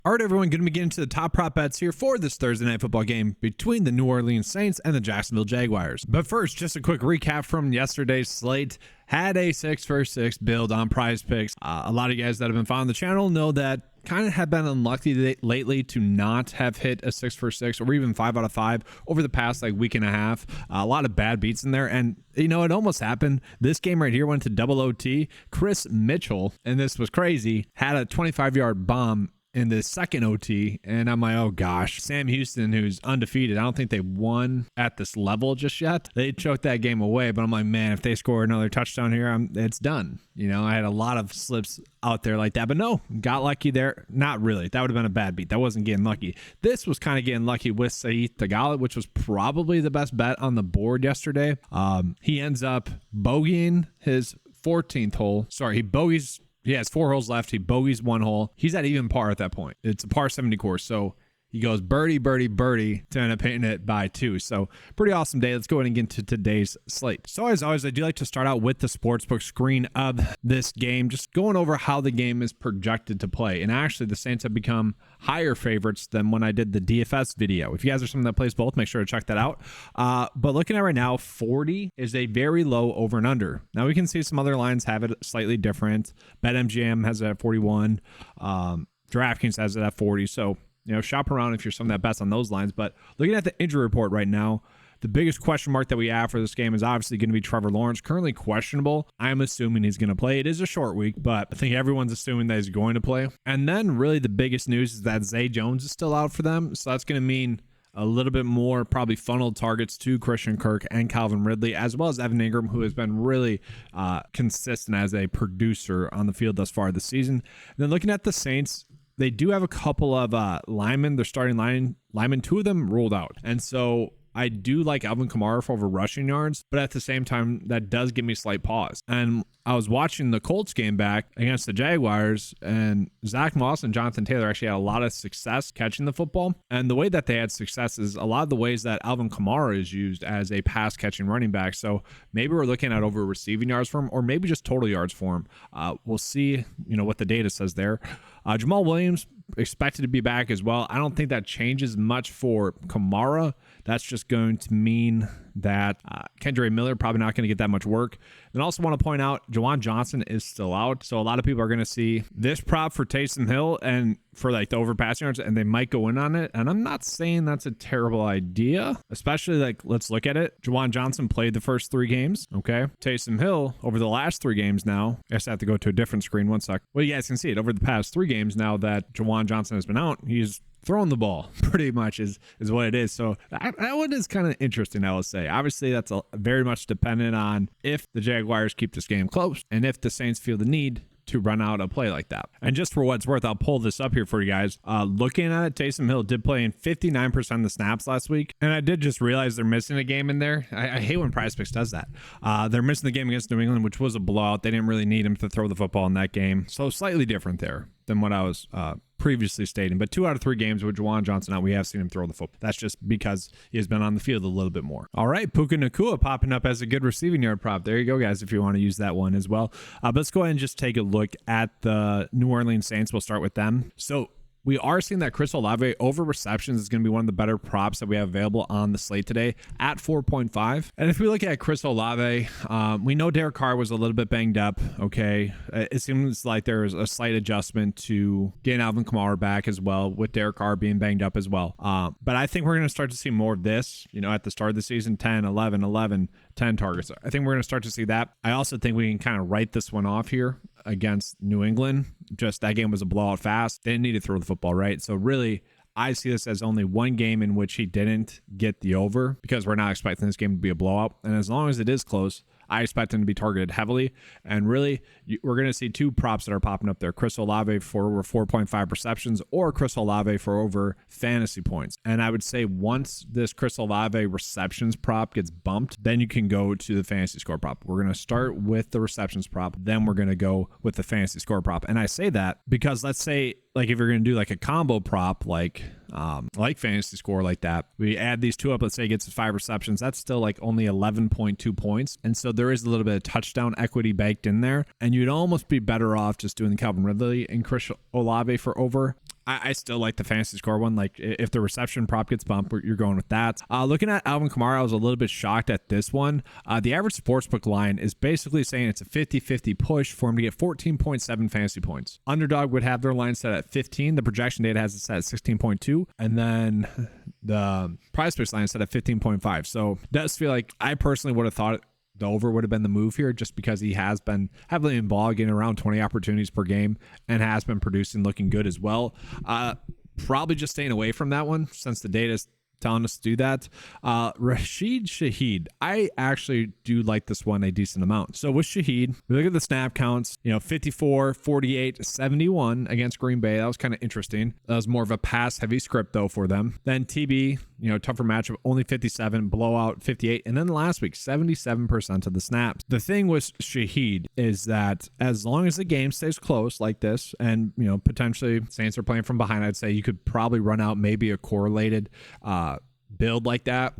All right, everyone, going to be getting to the top prop bets here for this Thursday night football game between the New Orleans Saints and the Jacksonville Jaguars. But first, just a quick recap from yesterday's slate. Had a 6-for-6 build on PrizePicks. A lot of you guys that have been following the channel know that kind of have been unlucky lately to not have hit a 6-for-6 or even 5 out of 5 over the past week and a half. A lot of bad beats in there, and it almost happened. This game right here went to double OT. Chris Mitchell, and this was crazy, had a 25-yard bomb in the second OT, and I'm like, oh gosh. Sam Houston, who's undefeated, I don't think they won at this level just yet. They choked that game away, but I'm like, man, if they score another touchdown here, it's done. I had a lot of slips out there like that, but no, got lucky there. Not really. That would have been a bad beat. That wasn't getting lucky. This was kind of getting lucky with Saeed Tagala, which was probably the best bet on the board yesterday. He ends up bogeying his 14th hole. Sorry, he has 4 holes left. He bogeys 1 hole. He's at even par at that point. It's a par 70 course. So he goes birdie, birdie, birdie to end up hitting it by 2. So pretty awesome day. Let's go ahead and get into today's slate. So as always, I do like to start out with the sportsbook screen of this game, just going over how the game is projected to play. And actually, the Saints have become higher favorites than when I did the DFS video. If you guys are someone that plays both, make sure to check that out. But looking at right now, 40 is a very low over and under. Now we can see some other lines have it slightly different. BetMGM has it at 41. DraftKings has it at 40. So shop around if you're someone that bets on those lines. But looking at the injury report right now, the biggest question mark that we have for this game is obviously going to be Trevor Lawrence, currently questionable. I'm assuming he's going to play. It is a short week, but I think everyone's assuming that he's going to play. And then really the biggest news is that Zay Jones is still out for them. So that's going to mean a little bit more probably funneled targets to Christian Kirk and Calvin Ridley, as well as Evan Ingram, who has been really consistent as a producer on the field thus far this season. And then looking at the Saints, they do have a couple of linemen. They're starting linemen. 2 of them ruled out. And so I do like Alvin Kamara for over rushing yards, but at the same time, that does give me a slight pause. And I was watching the Colts game back against the Jaguars, and Zach Moss and Jonathan Taylor actually had a lot of success catching the football. And the way that they had success is a lot of the ways that Alvin Kamara is used as a pass catching running back. So maybe we're looking at over receiving yards for him, or maybe just total yards for him. We'll see, what the data says there. Jamal Williams expected to be back as well. I don't think that changes much for Kamara. That's just going to mean that Kendre Miller probably not going to get that much work. And also want to point out, Juwan Johnson is still out. So a lot of people are going to see this prop for Taysom Hill and for the overpassing yards, and they might go in on it. And I'm not saying that's a terrible idea, especially let's look at it. Juwan Johnson played the first 3 games. Okay. Taysom Hill over the last 3 games now. I guess I have to go to a different screen. One sec. Well, you guys can see it over the past 3 games now that Juwan Johnson has been out. He's throwing the ball pretty much is what it is. So that one is kind of interesting, I will say. Obviously, that's very much dependent on if the Jaguars keep this game close and if the Saints feel the need to run out a play like that. And just for what it's worth, I'll pull this up here for you guys. Looking at it, Taysom Hill did play in 59% of the snaps last week. And I did just realize they're missing a game in there. I hate when PrizePicks does that. They're missing the game against New England, which was a blowout. They didn't really need him to throw the football in that game. So slightly different there than what I was previously stating. But 2 out of 3 games with Juwan Johnson out, we have seen him throw the football. That's just because he has been on the field a little bit more. All right, Puka Nacua popping up as a good receiving yard prop. There you go, guys, if you want to use that one as well. But let's go ahead and just take a look at the New Orleans Saints. We'll start with them. So we are seeing that Chris Olave over receptions is going to be one of the better props that we have available on the slate today at 4.5. And if we look at Chris Olave, we know Derek Carr was a little bit banged up. Okay. It seems like there's a slight adjustment to getting Alvin Kamara back as well, with Derek Carr being banged up as well. But I think we're going to start to see more of this, at the start of the season, 10, 11, 11, 10 targets. I think we're going to start to see that. I also think we can kind of write this one off here against New England. Just that game was a blowout fast. They didn't need to throw the football, right? So really, I see this as only one game in which he didn't get the over, because we're not expecting this game to be a blowout. And as long as it is close, I expect him to be targeted heavily. And really, we're going to see 2 props that are popping up there. Chris Olave for over 4.5 receptions, or Chris Olave for over fantasy points. And I would say once this Chris Olave receptions prop gets bumped, then you can go to the fantasy score prop. We're going to start with the receptions prop, then we're going to go with the fantasy score prop. And I say that because let's say, if you're going to do a combo prop, like fantasy score like that, we add these 2 up, let's say he gets 5 receptions, that's still only 11.2 points. And so there is a little bit of touchdown equity baked in there, and you'd almost be better off just doing the Calvin Ridley and Chris Olave for over. I still like the fantasy score one. Like if the reception prop gets bumped, you're going with that. Looking at Alvin Kamara, I was a little bit shocked at this one. The average sportsbook line is basically saying it's a 50-50 push for him to get 14.7 fantasy points. Underdog would have their line set at 15. The projection data has it set at 16.2. And then the PrizePicks line set at 15.5. So it does feel like I personally would have thought the over would have been the move here, just because he has been heavily involved, getting around 20 opportunities per game, and has been producing, looking good as well. Probably just staying away from that one since the data is telling us to do that. Rashid Shaheed, I actually do like this one a decent amount. So with Shaheed, we look at the snap counts, 54, 48, 71 against Green Bay. That was kind of interesting. That was more of a pass heavy script though for them. Then TB, tougher matchup, only 57, blowout 58. And then last week, 77% of the snaps. The thing with Shaheed is that as long as the game stays close like this, and potentially Saints are playing from behind, I'd say you could probably run out maybe a correlated build like that.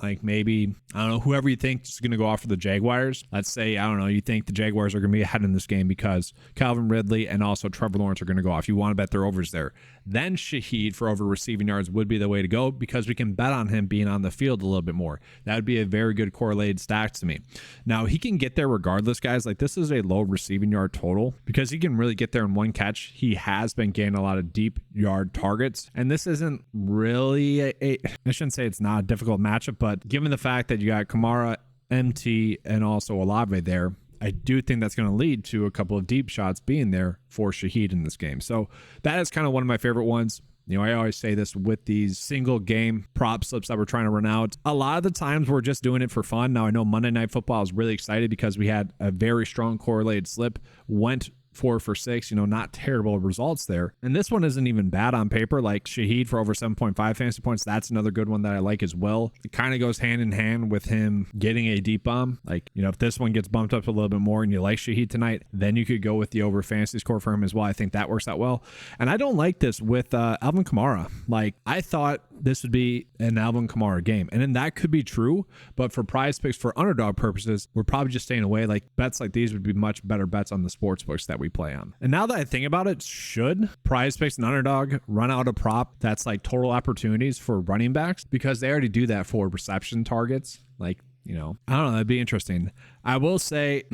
Like maybe, I don't know, whoever you think is going to go off for the Jaguars. Let's say, I don't know, you think the Jaguars are going to be ahead in this game because Calvin Ridley and also Trevor Lawrence are going to go off. You want to bet their overs there. Then Shaheed for over receiving yards would be the way to go, because we can bet on him being on the field a little bit more. That would be a very good correlated stack to me. Now, he can get there regardless, guys. Like, this is a low receiving yard total because he can really get there in one catch. He has been gaining a lot of deep yard targets. And this isn't really I shouldn't say it's not a difficult matchup, but given the fact that you got Kamara, MT, and also Olave there, I do think that's going to lead to a couple of deep shots being there for Shaheed in this game. So that is kind of one of my favorite ones. I always say this with these single game prop slips that we're trying to run out. A lot of the times we're just doing it for fun. Now, I know Monday Night Football is really excited because we had a very strong correlated slip, went 4 for 6, not terrible results there. And this one isn't even bad on paper. Like Shaheed for over 7.5 fantasy points, that's another good one that I like as well. It kind of goes hand in hand with him getting a deep bomb. Like, if this one gets bumped up a little bit more and you like Shaheed tonight, then you could go with the over fantasy score for him as well. I think that works out well. And I don't like this with Alvin Kamara. Like, I thought this would be an Alvin Kamara game, and then that could be true, but for PrizePicks for underdog purposes, we're probably just staying away. Like, bets like these would be much better bets on the sports books that we play on. And now that I think about it, should PrizePicks and Underdog run out a prop that's like total opportunities for running backs, because they already do that for reception targets? Like, I don't know, that'd be interesting. I will say,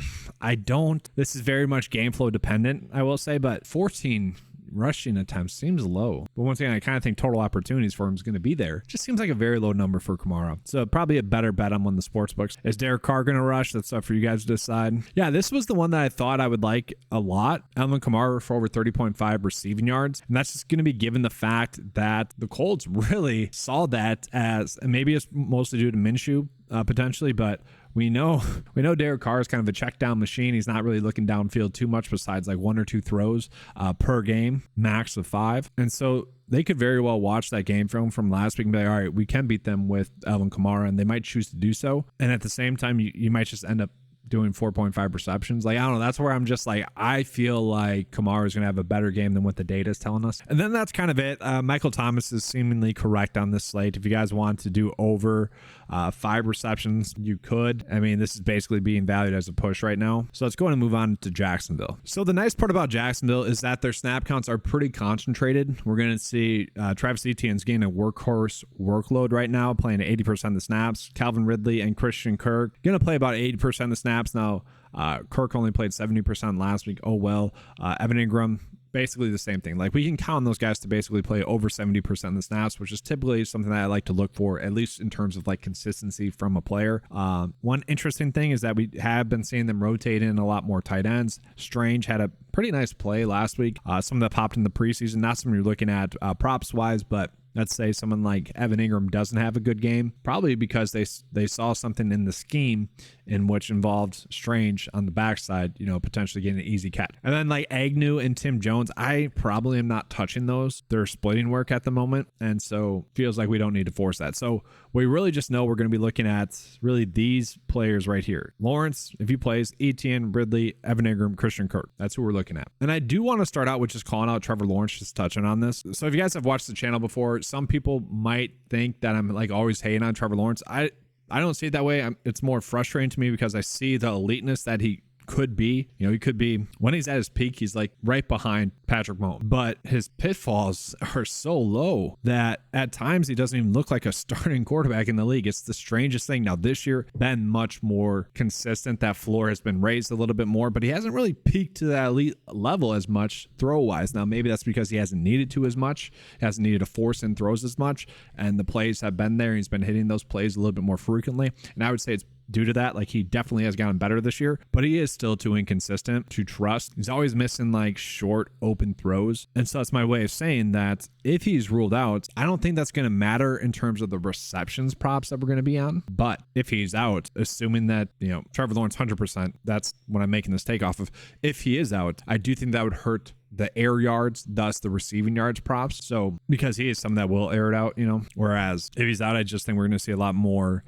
this is very much game flow dependent, I will say, but 14 rushing attempts seems low. But once again, I kind of think total opportunities for him is going to be there. Just seems like a very low number for Kamara. So probably a better bet on one of the sports books. Is Derek Carr going to rush? That's up for you guys to decide. Yeah, this was the one that I thought I would like a lot. Alvin Kamara for over 30.5 receiving yards. And that's just going to be given the fact that the Colts really saw that as, and maybe it's mostly due to Minshew potentially, but we know Derek Carr is kind of a check down machine. He's not really looking downfield too much besides like 1 or 2 throws per game, max of 5. And so they could very well watch that game film from last week and be like, all right, we can beat them with Alvin Kamara, and they might choose to do so. And at the same time, you might just end up doing 4.5 receptions. Like, I don't know. That's where I'm just like, I feel like Kamara is going to have a better game than what the data is telling us. And then that's kind of it. Michael Thomas is seemingly correct on this slate. If you guys want to do over 5 receptions, you could. I mean, this is basically being valued as a push right now. So let's go ahead and move on to Jacksonville. So the nice part about Jacksonville is that their snap counts are pretty concentrated. We're going to see Travis Etienne's getting a workhorse workload right now, playing at 80% of the snaps. Calvin Ridley and Christian Kirk going to play about 80% of the snaps. Now, Kirk only played 70% last week. Oh, well. Evan Ingram, basically the same thing. Like, we can count on those guys to basically play over 70% of the snaps, which is typically something that I like to look for, at least in terms of like consistency from a player. One interesting thing is that we have been seeing them rotate in a lot more tight ends. Strange had a pretty nice play last week. Some that popped in the preseason, not something you're looking at props wise, but let's say someone like Evan Ingram doesn't have a good game, probably because they saw something in the scheme in which involved Strange on the backside, potentially getting an easy catch. And then like Agnew and Tim Jones, I probably am not touching those. They're splitting work at the moment, and so feels like we don't need to force that. So we really just know we're going to be looking at really these players right here. Lawrence, if he plays, Etienne, Ridley, Evan Ingram, Christian Kirk. That's who we're looking at. And I do want to start out with just calling out Trevor Lawrence, just touching on this. So if you guys have watched the channel before, some people might think that I'm like always hating on Trevor Lawrence. I don't see it that way. It's more frustrating to me because I see the eliteness that he could be. He could be, when he's at his peak, he's like right behind Patrick Mahomes. But his pitfalls are so low that at times he doesn't even look like a starting quarterback in the league. It's the strangest thing. Now, this year, been much more consistent. That floor has been raised a little bit more, but he hasn't really peaked to that elite level as much throw-wise. Now, maybe that's because he hasn't needed to as much. He hasn't needed to force in throws as much, and the plays have been there. He's been hitting those plays a little bit more frequently, and I would say it's due to that. Like, he definitely has gotten better this year, but he is still too inconsistent to trust. He's always missing like short open throws. And so that's my way of saying that if he's ruled out, I don't think that's going to matter in terms of the receptions props that we're going to be on. But if he's out, assuming that, Trevor Lawrence 100%, that's what I'm making this take off of. If he is out, I do think that would hurt the air yards, thus the receiving yards props. So because he is someone that will air it out, whereas if he's out, I just think we're going to see a lot more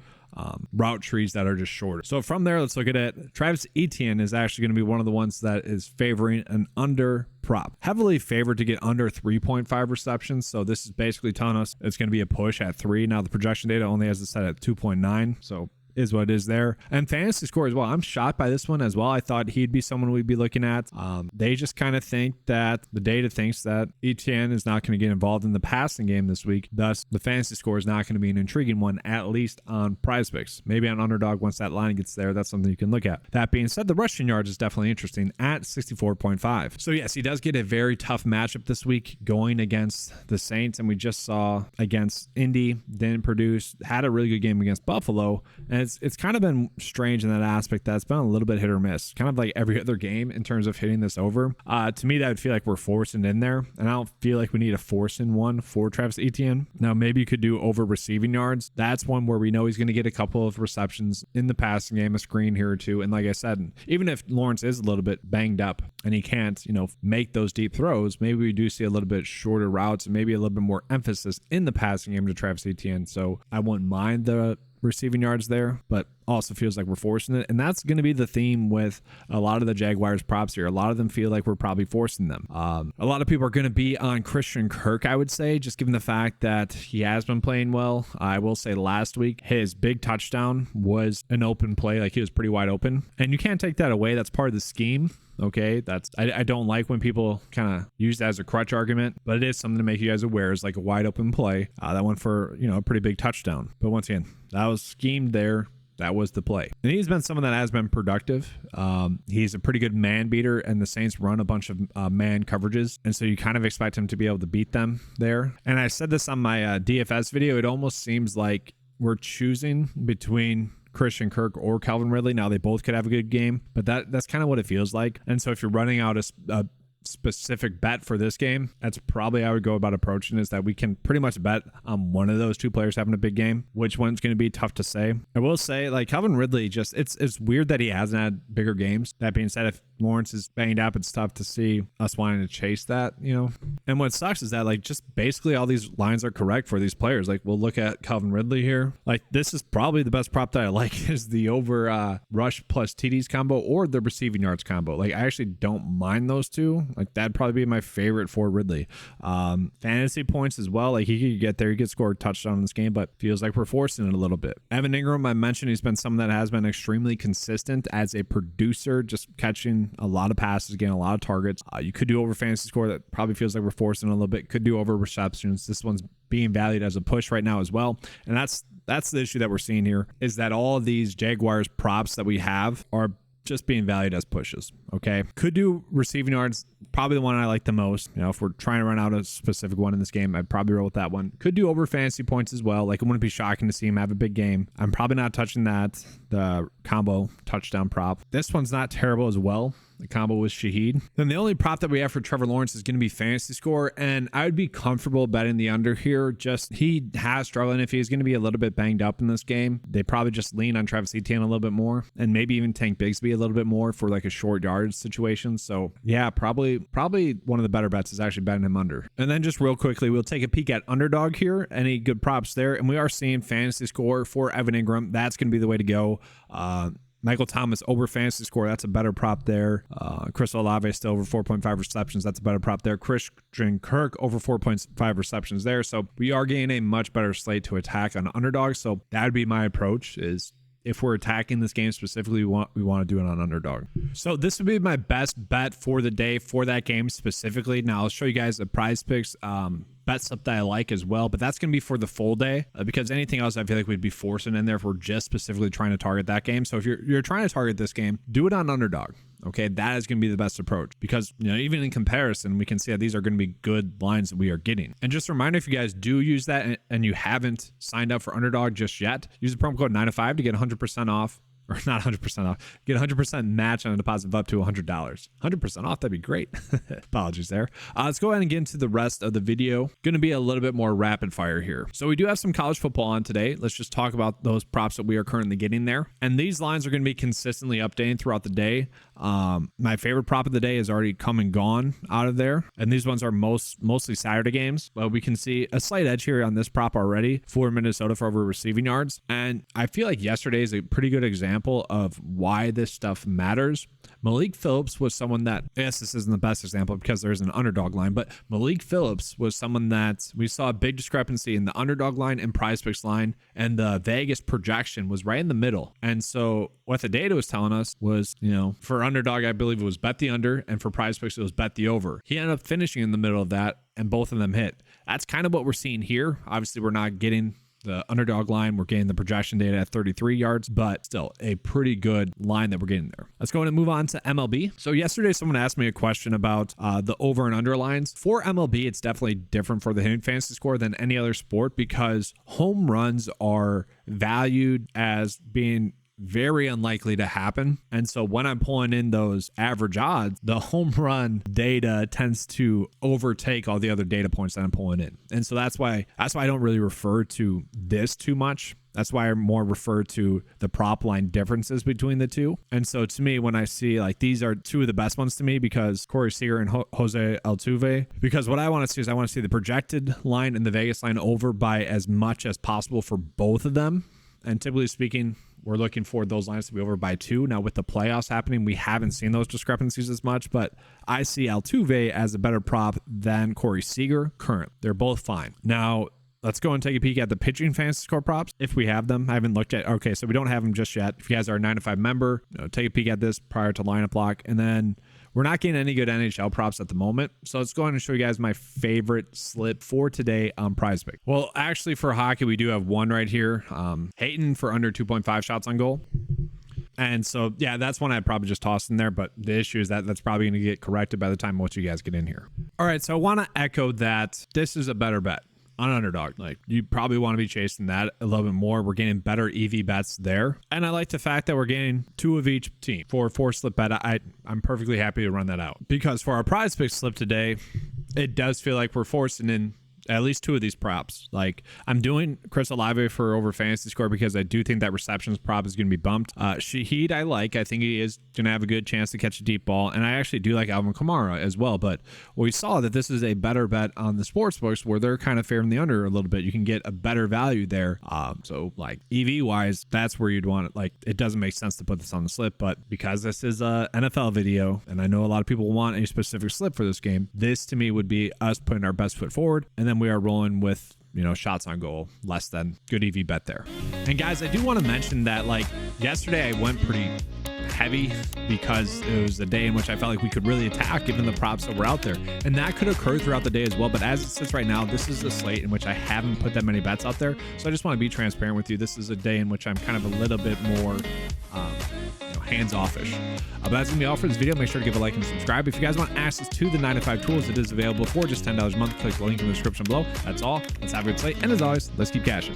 route trees that are just shorter. So from there, let's look at it. Travis Etienne is actually going to be one of the ones that is favoring an under prop. Heavily favored to get under 3.5 receptions. So this is basically telling us it's going to be a push at 3. Now the projection data only has it set at 2.9. So is what it is there. And fantasy score as well. I'm shocked by this one as well. I thought he'd be someone we'd be looking at. They just kind of think that the data thinks that Etienne is not going to get involved in the passing game this week. Thus, the fantasy score is not going to be an intriguing one, at least on PrizePicks. Maybe on Underdog once that line gets there. That's something you can look at. That being said, the rushing yards is definitely interesting at 64.5. So yes, he does get a very tough matchup this week going against the Saints. And we just saw against Indy, didn't produce, had a really good game against Buffalo. And it's kind of been strange in that aspect that it's been a little bit hit or miss, kind of like every other game in terms of hitting this over. To me, that would feel like we're forcing in there, and I don't feel like we need to force in one for Travis Etienne. Now, maybe you could do over receiving yards. That's one where we know he's going to get a couple of receptions in the passing game, a screen here or two. And like I said, even if Lawrence is a little bit banged up and he can't, make those deep throws, maybe we do see a little bit shorter routes and maybe a little bit more emphasis in the passing game to Travis Etienne. So I wouldn't mind the receiving yards there, but also feels like we're forcing it. And that's going to be the theme with a lot of the Jaguars props here. A lot of them feel like we're probably forcing them. A lot of people are going to be on Christian Kirk, I would say, just given the fact that he has been playing well. I will say last week, his big touchdown was an open play. Like, he was pretty wide open, and you can't take that away. That's part of the scheme. Okay, I don't like when people kind of use that as a crutch argument, but it is something to make you guys aware. It's like a wide open play. That one for, a pretty big touchdown. But once again, that was schemed there. That was the play. And he's been someone that has been productive. He's a pretty good man beater, and the Saints run a bunch of man coverages. And so you kind of expect him to be able to beat them there. And I said this on my DFS video. It almost seems like we're choosing between Christian Kirk or Calvin Ridley. Now, they both could have a good game, but that's kind of what it feels like. And so if you're running out a specific bet for this game, that's probably how I would go about approaching, is that we can pretty much bet on one of those two players having a big game. Which one's going to be tough to say. I will say, like, Calvin Ridley, just it's weird that he hasn't had bigger games. That being said, if Lawrence is banged up, it's tough to see us wanting to chase that, And what sucks is that, like, just basically all these lines are correct for these players. Like, we'll look at Calvin Ridley here. Like, this is probably the best prop that I like, is the over rush plus TDs combo or the receiving yards combo. Like, I actually don't mind those two. Like, that'd probably be my favorite for Ridley. Fantasy points as well. Like, he could get there. He could score a touchdown in this game, but feels like we're forcing it a little bit. Evan Ingram, I mentioned, he's been someone that has been extremely consistent as a producer, just catching a lot of passes, getting a lot of targets. You could do over fantasy score. That probably feels like we're forcing it a little bit. Could do over receptions. This one's being valued as a push right now as well. And that's the issue that we're seeing here, is that all of these Jaguars props that we have are just being valued as pushes. Okay, could do receiving yards, probably the one I like the most. If we're trying to run out a specific one in this game, I'd probably roll with that one. Could do over fantasy points as well. Like, it wouldn't be shocking to see him have a big game. I'm probably not touching that. The combo touchdown prop, this one's not terrible as well. The combo with Shaheed. Then the only prop that we have for Trevor Lawrence is going to be fantasy score, and I would be comfortable betting the under here. Just, he has struggled, and if he's going to be a little bit banged up in this game, they probably just lean on Travis Etienne a little bit more, and maybe even Tank Bigsby a little bit more for like a short yardage situation. So yeah, probably one of the better bets is actually betting him under. And then just real quickly, we'll take a peek at Underdog here. Any good props there? And we are seeing fantasy score for Evan Ingram. That's going to be the way to go. Michael Thomas over fantasy score, that's a better prop there. Chris Olave still over 4.5 receptions, that's a better prop there. Christian Kirk over 4.5 receptions there. So we are getting a much better slate to attack on Underdog. So that would be my approach, is if we're attacking this game specifically, we want to do it on underdog. So this would be my best bet for the day for that game specifically. Now I'll show you guys the PrizePicks bet slip that I like as well, but that's going to be for the full day because anything else I feel like we'd be forcing in there if we're just specifically trying to target that game. So if you're trying to target this game, do it on underdog. Okay, that is going to be the best approach because, you know, even in comparison, we can see that these are going to be good lines that we are getting. And just a reminder, if you guys do use that and you haven't signed up for underdog just yet, use the promo code 905 to get 100% off. Or not 100% off, get 100% match on a deposit of up to $100. 100% off, that'd be great. Apologies there. Let's go ahead and get into the rest of the video. Going to be a little bit more rapid fire here. So we do have some college football on today. Let's just talk about those props that we are currently getting there. And these lines are going to be consistently updating throughout the day. My favorite prop of the day is already come and gone out of there. And these ones are mostly Saturday games. But we can see a slight edge here on this prop already for Minnesota for over receiving yards. And I feel like yesterday is a pretty good example of why this stuff matters. Malik Phillips was someone that, yes, this isn't the best example because there's an underdog line, but Malik Phillips was someone that we saw a big discrepancy in the underdog line and PrizePicks line, and the Vegas projection was right in the middle. And so what the data was telling us was, you know, for underdog, I believe it was bet the under, and for PrizePicks, it was bet the over. He ended up finishing in the middle of that, and both of them hit. That's kind of what we're seeing here. Obviously, we're not getting the underdog line, we're getting the projection data at 33 yards, but still a pretty good line that we're getting there. Let's go ahead and move on to MLB. So yesterday, someone asked me a question about the over and under lines. For MLB, it's definitely different for the hitting fantasy score than any other sport because home runs are valued as being very unlikely to happen. And so when I'm pulling in those average odds, the home run data tends to overtake all the other data points that I'm pulling in. And so that's why I don't really refer to this too much. That's why I more refer to the prop line differences between the two. And so to me, when I see like these are two of the best ones to me because Corey Seager and Jose Altuve, because what I want to see is I want to see the projected line and the Vegas line over by as much as possible for both of them. And typically speaking, we're looking for those lines to be over by 2. Now, with the playoffs happening, we haven't seen those discrepancies as much, but I see Altuve as a better prop than Corey Seager current. They're both fine. Now, let's go and take a peek at the pitching fantasy score props if we have them. I haven't looked at. Okay, so we don't have them just yet. If you guys are a 9 to 5 member, take a peek at this prior to lineup lock. And then we're not getting any good NHL props at the moment. So let's go ahead and show you guys my favorite slip for today on PrizePicks. Well, actually for hockey, we do have one right here. Hayton for under 2.5 shots on goal. And so, yeah, that's one I'd probably just toss in there. But the issue is that that's probably going to get corrected by the time most of you guys get in here. All right, so I want to echo that this is a better bet on underdog. Like, you probably want to be chasing that a little bit more. We're getting better EV bets there. And I like the fact that we're getting 2 of each team. For a 4 slip bet, I'm perfectly happy to run that out. Because for our PrizePicks slip today, it does feel like we're forcing in at least 2 of these props. Like, I'm doing Chris Olave for over fantasy score because I do think that receptions prop is going to be bumped. Shaheed, I think he is going to have a good chance to catch a deep ball. And I actually do like Alvin Kamara as well. But we saw that this is a better bet on the sports books where they're kind of favoring the under a little bit. You can get a better value there. So like EV wise, that's where you'd want it. Like, it doesn't make sense to put this on the slip, but because this is a NFL video and I know a lot of people want a specific slip for this game, this to me would be us putting our best foot forward. And then we are rolling with, you know, shots on goal, less than good EV bet there. And guys, I do want to mention that like yesterday I went pretty heavy because it was a day in which I felt like we could really attack given the props that were out there. And that could occur throughout the day as well. But as it sits right now, this is a slate in which I haven't put that many bets out there. So I just want to be transparent with you. This is a day in which I'm kind of a little bit more hands-offish. But that's going to be all for this video. Make sure to give a like and subscribe. If you guys want access to the 9 to 5 tools, it is available for just $10 a month. Click the link in the description below. That's all. Let's have a good slate. And as always, let's keep cashing.